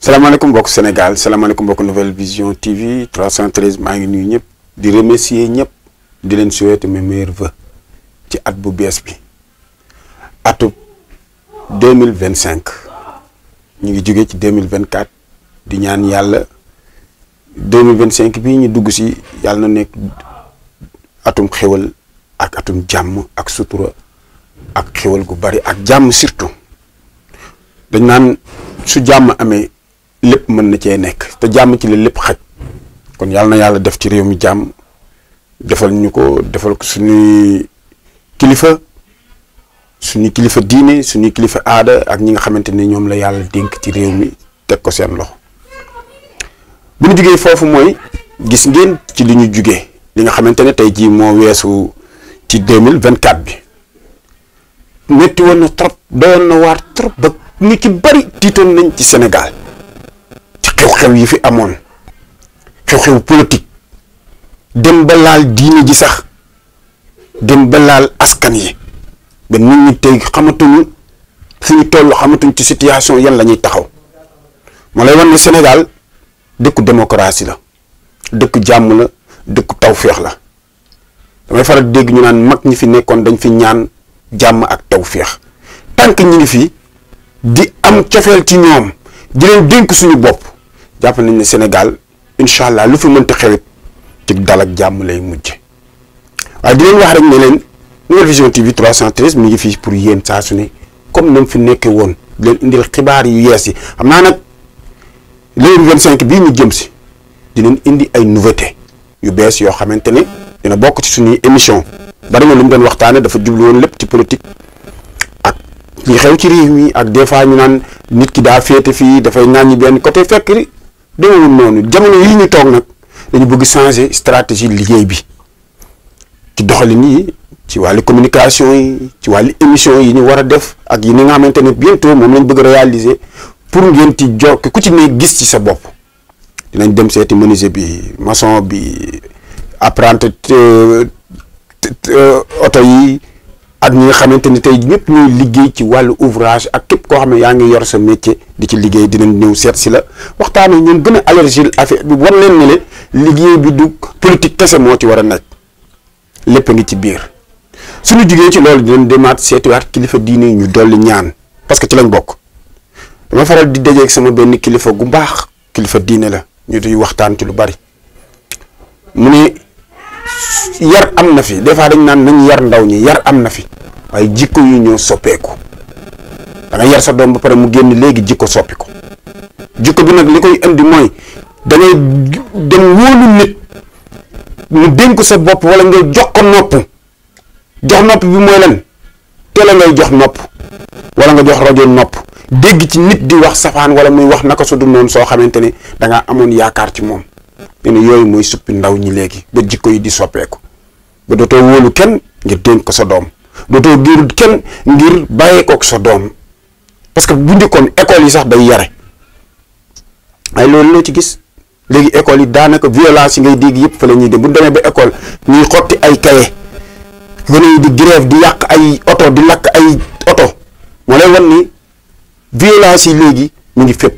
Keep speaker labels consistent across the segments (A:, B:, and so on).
A: salaamaaleykum mbokk Sénégal salaamaaleykum mbokk Nouvelle Vision TV 313 maa ngi nuyu ñëpp di remercier ñëpp di leen souhaiter mes meilleurs vœux ci at bu bees bi atu 2025 ñu ngi jóge ci 2024 di ñaan yàlla 2025 bii ñu dugg si yàlla na nekk atum xewal ak atum jàmm ak sutura ak xewal gu bari ak jàmm surtout dañ naan su jàmm amee lépp mën na cee nekk te jàmm ci la lépp xaj kon yàlla na yàlla def ci réew mi jàmm defal ñu ko defal ko suñuy kilifa diine suñuy kilifa aada ak ñi nga xamante ne ñoom la yàlla dénk ci réew mi teg ko seen loxo bu ñu jugee foofu mooy gis ngeen ci li ñu jugee li nga xamante ne tey jii moo weesu ci 2024 bi metti woon na trop doyoon na waar trop ba nit ki bari tiitoon nañ ci Sénégal ci xew-xew yi fi amoon xew-xew politique dem ba laal diine ji sax dem ba laal askan yi ba nit ñi tey xamatuñu fu ñu toll xamatuñ ci situation yan la ñuy taxaw moo lay wan ne Sénégal dëkku démocratie la dëkku jàmm la dëkku tawféex la damay faral dégg ñu naan mag ñi fi nekkoon dañ fi ñaan jàmm ak tawféex tant que ñi ngi fi di am cofeel ci ñoom di leen dénk suñu bopp jàpp nañ ne Sénégal incha allah lu fi mënta xewit ci dal ak jàmm lay mujj waaye di leen wax rek ne leen Nouvelle Vision TV 313 mi ngi fii pour yéen saa su ne comme nam fi nekkee woon di leen indil xibaar yu yees yi xam naa nag léegi 25 bii ñu jëm si di leen indi ay nouveauté yu bees yoo xamante ne dina bokk ci suñuy émission bari na lu mu doon waxtaane dafa jublu woon lépp ci politique ak li xew ci réew mi ak des fois ñu naan nit ki daa féete fii dafay ŋàññi benn côté fekk demewul noonu jamono yi ñu toog nag dañu bëgg changer stratégie liggéey bi ci doxalin yi ci wàllu communication yi ci wàllu émission yi ñu war a def ak yi ni nga xamante ne bientôt moom lañ bëgg réaliser pour ngeen ci jokk ku ci ne gis ci sa bopp dinañ dem seeti menuisier bi maçon bi apprenti oto yi ak ñi nga xamante ni tey ñëpp ñuy liggéey ci wàllu ouvrage ak képp koo xam ne yaa ngi yor sa métier di ci liggéey dinañ ñëw seet si la waxtaanee ñun gën a allergie affaire bi war leen ne le liggéey bi du politique kese moo ci war a nekk lépp a ngi ci biir suñu jugee ci loolu dinañ demaat seetiwaat kilifa diine yi ñu dolli ñaan parce que ci lañ bokk dama faral di dajeeg sama benn kilifa gu mbaax kilifa diine la ñu di waxtaan ci lu bari mu ne yar am na fi des fois dañ naan nañ yar ndaw ñi yar am na fi waaye jikko yu ñoo soppeeku da nga yar sa doom ba pare mu génn léegi jikko soppi ko jikko bi nag li koy indi mooy da ngay dem wóolu nit mu dénk sa bopp wala nga jox ko nopp jox nopp bi mooy lan teel a ngay jox nopp wala nga jox rajo nopp dégg ci nit di wax safaan wala muy wax naka su dul noonu soo xamante ne da ngaa amoon yaakaar ci moom te ne yooyu mooy suppi ndaw ñi léegi ba jikko yi di soppeeku ba dootoo wóolu kenn ngir dénk ko sa doom dootoo giirul kenn ngir bàyyee ko sa doom parce que bu njëkkoon école yi sax day yare waaye loolu loo ci gis léegi école yi daanaka violence yi ngay dégg yëpp fa la ñuy dem bu demee ba école ñuy xotti ay cahier gone yi di grève di yàq ay oto di lakk ay oto moo lay wan ni violence yi léegi mu ngi fépp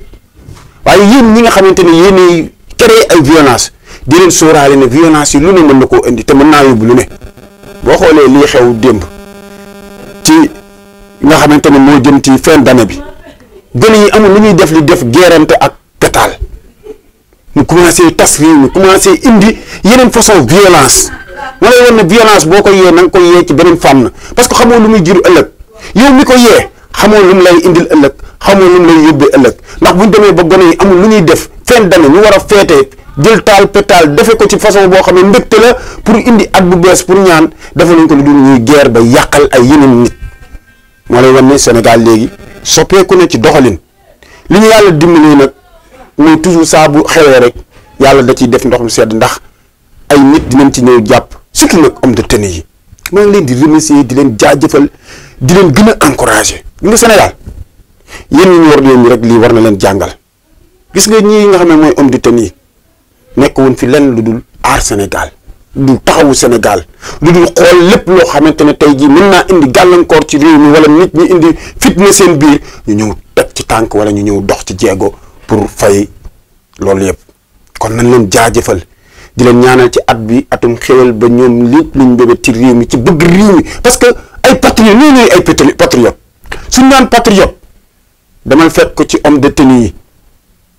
A: waaye yéen ñi nga xamante ne yéenay créer ay violence di leen sóoraale ne violence yi lu ne mën na koo indi te mën naa yóbbu lu ne boo xoolee lii xew démb ci nga xamante ne moo jëm ci fin d'année bi gone yi amul lu ñuy def li def geerante ak pétale mu commencé tas réew mi commencé indi yeneen façon violence moo lay wan ne violence boo ko yee na nga ko yee ci beneen fànn parce que xamoo lu muy jur ëllëg yow mi ko yee xamoo lu mu lay indil ëllëg xamoo lu mu lay yóbbee ëllëg ndax buñ demee ba gone yi amul lu ñuy def fin d'année ñu war a feetee jël taal pétale defe ko ci façon boo xam ne mbégte la pour indi at bu bees pour ñaan defe nañ ko lu dul ñuy guerre ba yàqal ay yeneen nit moo lay wan ne Sénégal léegi soppeeku na ci doxalin li ñu yàlla dimbalee nag mooy toujours saa bu xewee rek yàlla da ciy def ndox mu sedd ndax ay nit dinañ ci ñëw jàpp surtout nag homme de tenue yi maa ngi leen di remercier di leen jaajëfal di leen gën a encourager gis nga Sénégal yéen ñi ñu war leen rek lii war na leen jàngal gis nga ñii nga xam ne mooy homme de tenue yi nekk woon fi lenn lu dul aar Sénégal lu taxawu Sénégal lu dul xool lépp loo xamante ne tey jii mën naa indi gàllankoor ci réew mi wala nit ñi indi fitna seen biir ñu ñëw teg ci tànk wala ñu ñëw dox ci jéego pour fay loolu yëpp. kon nañ leen jaajëfal di leen ñaanal ci at bi atum xéwal ba ñoom lépp luñ bébét ci réew mi ci bëgg réew mi parce que ay patriote ñoo ñooy ay patriote suñ naan patriote demal fekk ko ci homme de tenue yi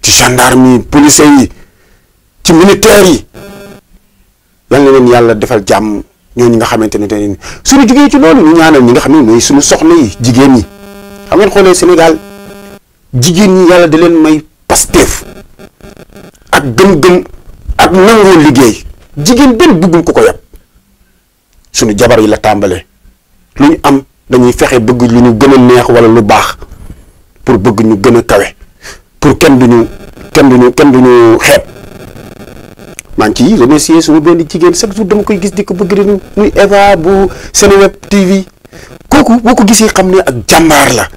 A: ci gendarme yi policiers yi ci militaires yi yal na leen yàlla defal jàmm ñooñu nga xamante ne tey suñu jugee ci loolu ñu ñaanal ñi nga xam ne mooy suñu soxna yi jigéen ñi xam ngeen xoolee Sénégal jigéen ñi yàlla da leen may Pastef ak gëm-gëm ak nangoo liggéey jigéen benn bëggul ko yab suñu jabar yi la tàmbalee lu ñu am dañuy fexe bëgg lu ñu gën a neex wala lu baax pour bëgg ñu gën a kawe pour kenn duñu xeeb maa ngi ciy remercier suñu benn jigéen chaque jour dama koy gis di ko bëgg di muy Eva bu Seneweb TV kooku boo ko gisee xam ne ak jàmbaar la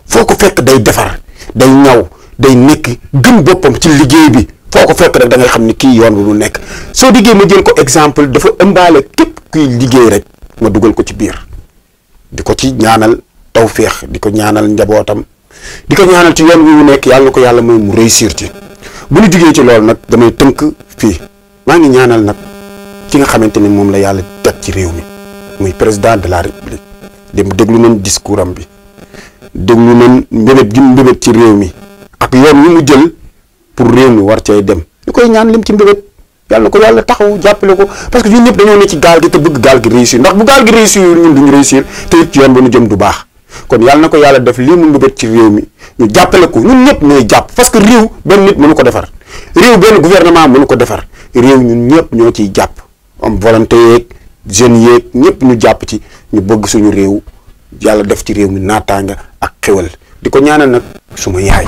A: foo ko fekk day defar day ñaw day nekk gëm boppam ci liggéey bi foo ko fekk rek da ngay xam ni kii yoon wu lu nekk soo diggee ma jël ko exemple dafa ëmbaale képp kuy liggéey rek ma dugal ko ci biir di ko ci ñaanal tawféex di ko ñaanal njabootam di ko ñaanal ci yoon wi mu nekk yàlla na ko yàlla mooy mu réussir ci bu ñu jugee ci loolu nag damay tënk fii maa ngi ñaanal nag ki nga xamante ni moom la yàlla teg ci réew mi muy président de la république dem déglu nañ discours am bi déglu nañ mbébét gi mu mbébét ci réew mi ak yoon wi mu jël pour réew mi war cay dem ñu koy ñaan lim ci mbébét yàlla na ko yàlla taxaw jàppale ko parce que ñun ñëpp dañoo ne ci gaal gi te bëgg gaal gi réussir ndax bu gaal gi réussir ñun duñu réussir te it ci yoon ba ñu jëm du baax kon yàlla na ko yàlla def lii mu mbébét ci réew mi ñu jàppale ko ñun ñëpp ñooy jàpp parce que réew benn nit mënu ko defar réew benn gouvernement mënu ko defar réew ñun ñëpp ñoo ciy jàpp am volonté yeeg jeunes yeeg ñëpp ñu jàpp ci ñu bëgg suñu réew yàlla def ci réew mi naataanga ak xéwal di ko ñaanal nag suma yaay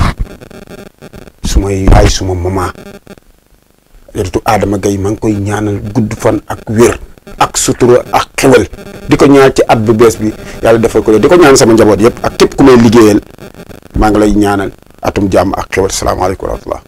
A: suma maman yaritu Adama Gaye maa ngi koy ñaanal gudd fan ak wér ak sutura ak xéwal di ko ñaan ci at bu bees bi yàlla defal ko di ko ñaan sama njaboot yëpp ak képp ku may liggéeyal maa ngi lay ñaanal atum jàmm ak xéwal salaamaaleykum wa rahmatullah